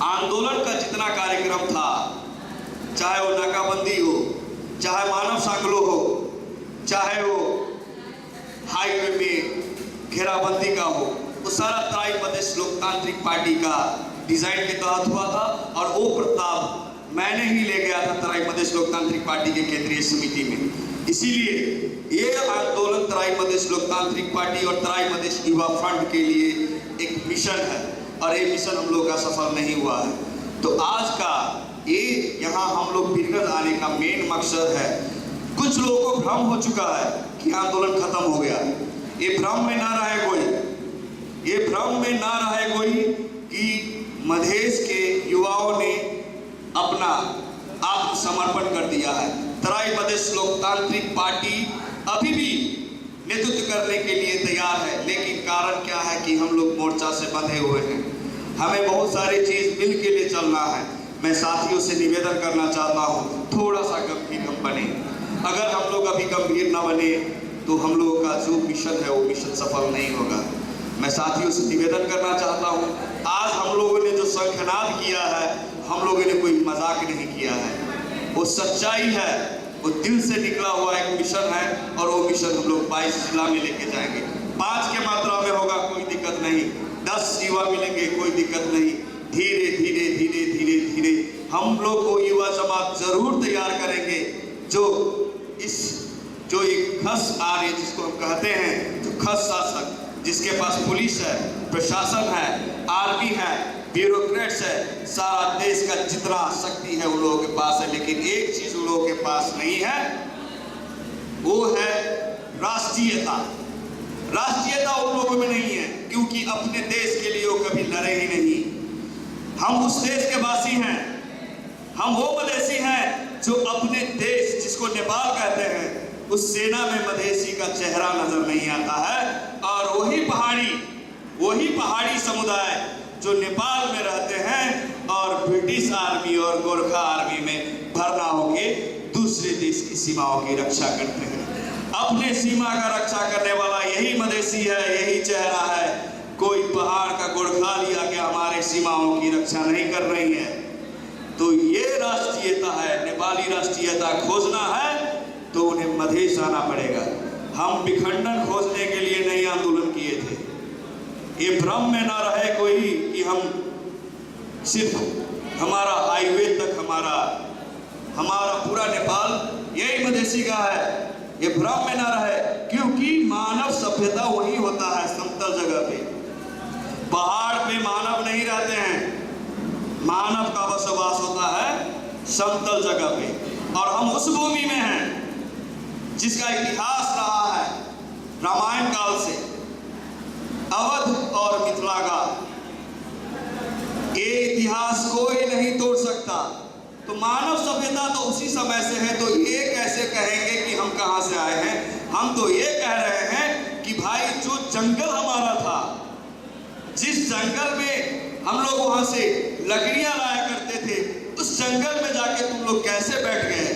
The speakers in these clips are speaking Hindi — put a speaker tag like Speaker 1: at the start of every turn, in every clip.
Speaker 1: आंदोलन का जितना कार्यक्रम था, चाहे वो नाकाबंदी हो, चाहे मानव सांगलो हो, चाहे वो हाईवे में घेराबंदी का हो, वो सारा तराई प्रदेश लोकतांत्रिक पार्टी का डिजाइन के तहत हुआ था। और वो प्रस्ताव मैंने ही ले गया था तराई प्रदेश लोकतांत्रिक पार्टी के केंद्रीय समिति में। इसीलिए ये आंदोलन तराई प्रदेश लोकतांत्रिक पार्टी और तराई प्रदेश युवा फ्रंट के लिए एक मिशन है, और ये मिशन हम लोग का सफल नहीं हुआ है। तो आज का ये यहाँ हम लोग बीरगंज आने का मेन मकसद है, कुछ लोगों को भ्रम हो चुका है कि आंदोलन खत्म हो गया। ये भ्रम में ना रहे कोई, ये भ्रम में ना रहे कोई कि मधेश के युवाओं ने अपना आत्मसमर्पण कर दिया है। तराई प्रदेश लोकतांत्रिक पार्टी अभी भी नेतृत्व करने के लिए तैयार है, लेकिन कारण क्या है कि हम लोग मोर्चा से बंधे हुए हैं। हमें बहुत सारी चीज मिल के लिए चलना है। मैं साथियों से निवेदन करना चाहता हूँ, थोड़ा सा गंभीर हम बने। अगर हम लोग अभी गंभीर न बने तो हम लोगों का जो मिशन है वो मिशन सफल नहीं होगा। मैं साथियों से निवेदन करना चाहता हूँ, आज हम लोगों ने जो शंखनाद किया है, हम लोगों ने कोई मजाक नहीं किया है, वो सच्चाई है, वो दिल से निकला हुआ एक मिशन है। और वो मिशन हम लोग 22 जिला में लेके जाएंगे। 5 के मात्रा में होगा, कोई दिक्कत नहीं। 10 युवा मिलेंगे, कोई दिक्कत नहीं। धीरे धीरे धीरे धीरे धीरे हम लोग को युवा समाज जरूर तैयार करेंगे, जो एक खस आर्य जिसको हम कहते हैं, जो खस शासक, जिसके पास पुलिस है, प्रशासन है, आर्मी है, ब्यूरोक्रेट्स है, सारा देश का जितना शक्ति है उन लोगों के पास है। लेकिन एक चीज उन लोगों के पास नहीं है, वो है राष्ट्रीयता। राष्ट्रीयता उन लोगों में नहीं है, क्योंकि अपने देश के लिए वो कभी लड़े ही नहीं। हम उस देश के वासी हैं, हम वो मधेसी हैं जो अपने देश, जिसको नेपाल कहते हैं, उस सेना में मधेसी का चेहरा नजर नहीं आता है। और वही पहाड़ी समुदाय जो नेपाल में रहते हैं और ब्रिटिश आर्मी और गोरखा आर्मी में भर्ना होके दूसरे देश की सीमाओं की रक्षा करते हैं। अपने सीमा का रक्षा करने वाला यही मधेसी है, यही चेहरा है। कोई पहाड़ का गोरखा लिया के हमारे सीमाओं की रक्षा नहीं कर रही है। तो ये राष्ट्रीयता है, नेपाली राष्ट्रीयता खोजना है तो उन्हें मधेश आना पड़ेगा। हम विखंडन खोजने के लिए नहीं आंदोलन किए थे। ये भ्रम में ना रहे कोई कि हम सिर्फ हमारा हाईवे तक, हमारा पूरा नेपाल यही मधेसी का है, ये भ्रम में ना रहे। क्योंकि मानव सभ्यता वही होता है समतल जगह पे। पहाड़ पे मानव नहीं रहते हैं, मानव का बसवास होता है समतल जगह पे। और हम उस भूमि में हैं जिसका इतिहास रहा है रामायण काल से, अवध और मिथिला का। ये इतिहास कोई नहीं तोड़ सकता। तो मानव सभ्यता तो उसी समय से है। तो ये कैसे कहेंगे कि हम कहां से आए हैं? हम तो ये कह रहे हैं कि भाई जो जंगल हमारा था, जिस जंगल में हम लोग वहां से लकड़ियां लाया करते थे, उस जंगल में जाके तुम लोग कैसे बैठ गए?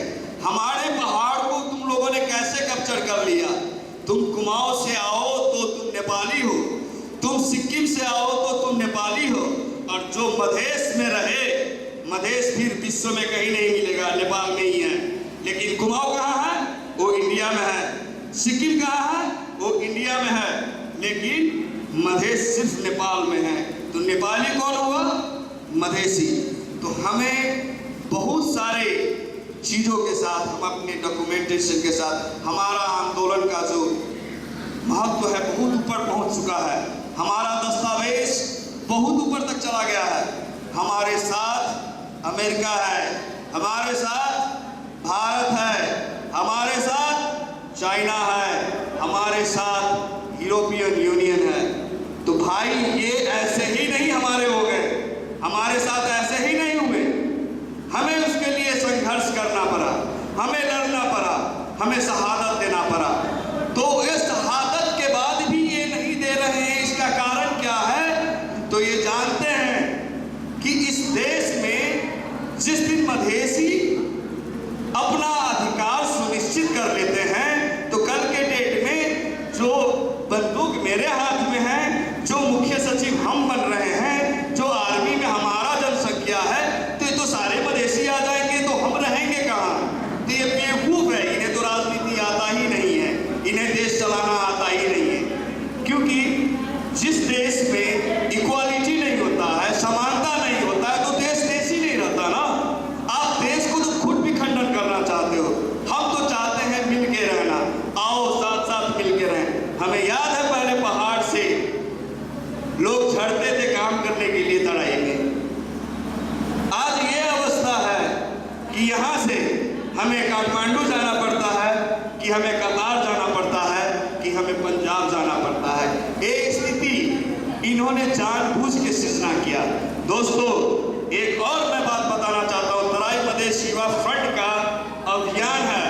Speaker 1: हमारे पहाड़ को तुम लोगों ने कैसे कैप्चर कर लिया? तुम कुमाऊं से आओ तो तुम नेपाली हो, तुम सिक्किम से आओ तो तुम नेपाली हो। और जो मधेश में रहे, मधेश फिर विश्व में कहीं नहीं मिलेगा, नेपाल में ही है। लेकिन कुमाऊं कहाँ है? वो इंडिया में है। सिक्किम कहाँ है? वो इंडिया में है। लेकिन मधेश सिर्फ नेपाल में है। तो नेपाली कौन हुआ? मधेसी। तो हमें बहुत सारे चीजों के साथ, हम अपने डॉक्यूमेंटेशन के साथ, हमारा आंदोलन का जो महत्व है बहुत ऊपर पहुंच चुका है। हमारा दस्तावेज बहुत ऊपर तक चला गया है। हमारे साथ अमेरिका है, हमारे साथ भारत है, हमारे साथ चाइना है, हमारे साथ यूरोपियन यूनियन है। तो भाई ये ऐसे ही नहीं हमारे हो गए, हमारे साथ ऐसे ही नहीं हुए। हमें उसके लिए संघर्ष करना पड़ा, हमें लड़ना पड़ा, हमें शहादत देना पड़ा। तो इस शहादत के बाद भी ये नहीं दे रहे हैं, इसका कारण क्या है? तो ये जानते हैं कि इस देश में जिस दिन मधेसी अपना अधिकार सुनिश्चित कर लेते हैं, तो कल के डेट में जो बंदूक मेरे हाथ में है, जो मुख्य सचिव हम बन रहे हैं, जो आर्मी में हमारा जनसंख्या हमें कतार जाना पड़ता है, कि हमें पंजाब जाना पड़ता है। ये स्थिति इन्होंने जानबूझ के सृजना किया। दोस्तों, एक और मैं बात बताना चाहता हूँ। तराई प्रदेश युवा फ्रंट का अभियान है।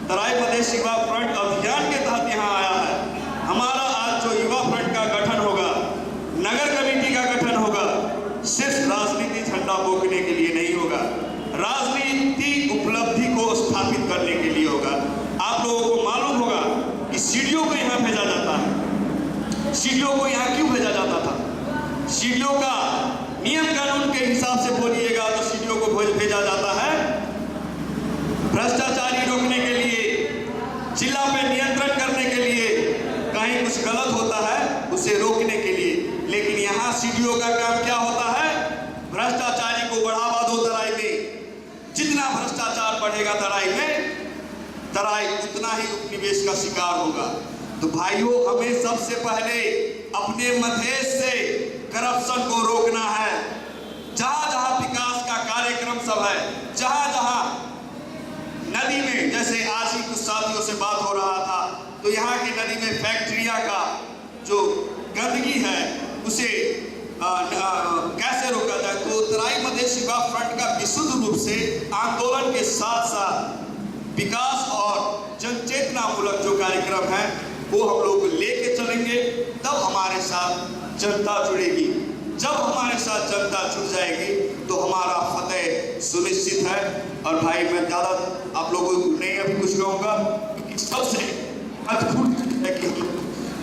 Speaker 1: तराई प्रदेश युवा फ्रंट अभियान के तहत यहाँ आया है। हमारा आज जो युवा फ्रंट का गठन होगा, नगर कमेटी का गठन होगा, सिर्फ राजनीति झंडा बोकने के लिए नहीं होगा, राजनीतिक उपलब्धि को स्थापित करने के लिए होगा। आप लोगों को मालूम होगा कि सीडीओ को यहाँ भेजा जाता है। सीडीओ को यहाँ क्यों भेजा जाता था? सीडीओ का नियम कानून के हिसाब से बोलिएगा तो सीडीओ को भेजा जाता है भ्रष्टाचारी रोकने के लिए, जिला पे नियंत्रण करने के लिए, कहीं कुछ गलत होता है उसे रोकने के लिए। लेकिन यहाँ सीडीओ का काम क्या होता है? भ्रष्टाचारी को बढ़ावा दो तराई में। जितना भ्रष्टाचार बढ़ेगा तराई में, तराई उतना ही उपनिवेश का शिकार होगा। तो भाइयों, हमें सबसे पहले अपने मधेश से करप्शन को रोकना है। जहां जहां विकास का कार्यक्रम सब है, जहां जहां नदी में, जैसे आज ही कुछ साथियों से बात हो रहा था, तो यहाँ की नदी में फैक्ट्रिया का जो गंदगी है उसे कैसे रोका जाए। तो तराई प्रदेश युवा फ्रंट का विशुद्ध रूप से आंदोलन के साथ साथ विकास और जनचेतनामूलक जो कार्यक्रम है वो हम लोग लेके चलेंगे। तब हमारे साथ जनता जुड़ेगी। जब हमारे साथ जनता जुड़ जाएगी तो हमारा फतेह सुनिश्चित है। और भाई, मैं ज़्यादा आप लोगों को नहीं अभी कुछ कहूँगा, क्योंकि सबसे अद्भुत है कि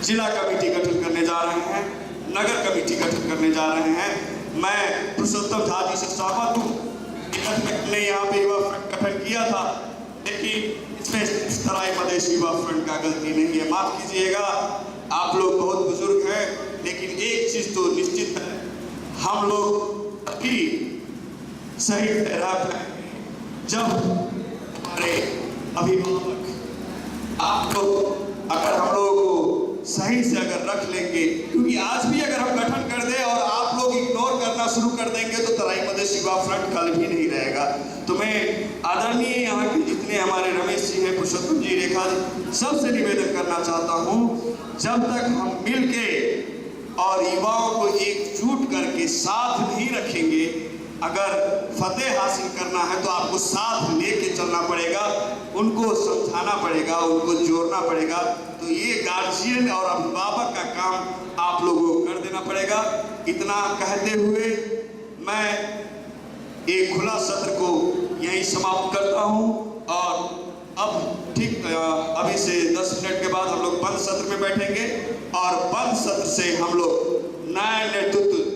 Speaker 1: जिला कमेटी गठन करने जा रहे हैं, नगर कमेटी गठन करने जा रहे हैं। मैं पुरुषोत्तम झा जी से सहमत हूँ। ने यहाँ पे युवा फ्रंट गठन किया था, लेकिन इसमें तराई प्रदेश युवा फ्रंट का गलती नहीं है। माफ कीजिएगा, आप लोग बहुत बुजुर्ग हैं, लेकिन एक चीज तो निश्चित है, हम लोग भी सही ठहरा पाएंगे जब हमारे अभिभावक आप लोग अगर हम लोग को सही से अगर रख लेंगे। क्योंकि आज भी अगर हम गठन कर दें और आप लोग इग्नोर करना शुरू कर देंगे तो तराई प्रदेश युवा फ्रंट कल भी नहीं रहेगा। तो मैं आदरणीय यहाँ के जितने हमारे रमेश जी हैं, पुरुषोत्तम जी, रेखा जी, सबसे निवेदन करना चाहता हूँ, जब तक हम मिल के और युवाओं को एकजुट करके साथ नहीं रखेंगे, अगर फतेह हासिल करना है तो आपको साथ लेके चलना पड़ेगा, उनको समझाना पड़ेगा, उनको जोड़ना पड़ेगा। तो ये गार्जियन और अभिभावक का काम आप लोगों को कर देना पड़ेगा। इतना कहते हुए मैं एक खुला सत्र को यहीं समाप्त करता हूँ। और अब ठीक अभी से 10 मिनट के बाद हम लोग बंद सत्र में बैठेंगे और बंद सत्र से हम लोग नया नेतृत्व।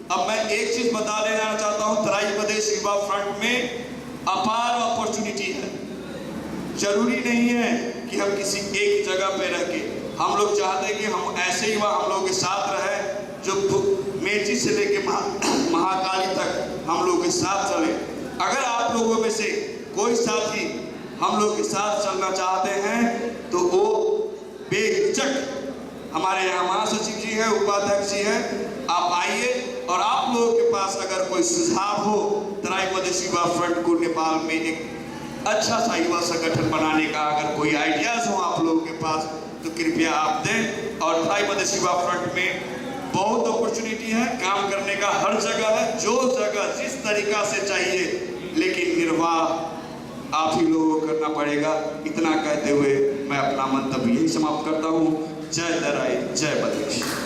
Speaker 1: अब मैं एक चीज बता देना चाहता हूँ, तराई प्रदेश युवा फ्रंट में अपार अपॉर्चुनिटी है। जरूरी नहीं है कि हम किसी एक जगह पे रह के, हम लोग चाहते हैं कि हम ऐसे युवा हम लोग के साथ रहे जो मेची से लेके महाकाली तक हम लोग के साथ चले। अगर आप लोगों में से कोई साथी हम लोग के साथ चलना चाहते हैं तो वो बेहिचक हमारे यहाँ महासचिव जी हैं, उपाध्यक्ष जी हैं, आप आइए। और आप लोगों के पास अगर कोई सुझाव हो तराई प्रदेश युवा फ्रंट को नेपाल में एक अच्छा सा युवा संगठन बनाने का, अगर कोई आइडियाज हो आप लोगों के पास तो कृपया आप दें। और तराई प्रदेश युवा फ्रंट में बहुत अपॉर्चुनिटी है, काम करने का हर जगह है, जो जगह जिस तरीका से चाहिए, लेकिन निर्वाह आप ही लोगों को करना पड़ेगा। इतना कहते हुए मैं अपना मंतव्य यही समाप्त करता हूँ। जय तराई, जय प्रदेश।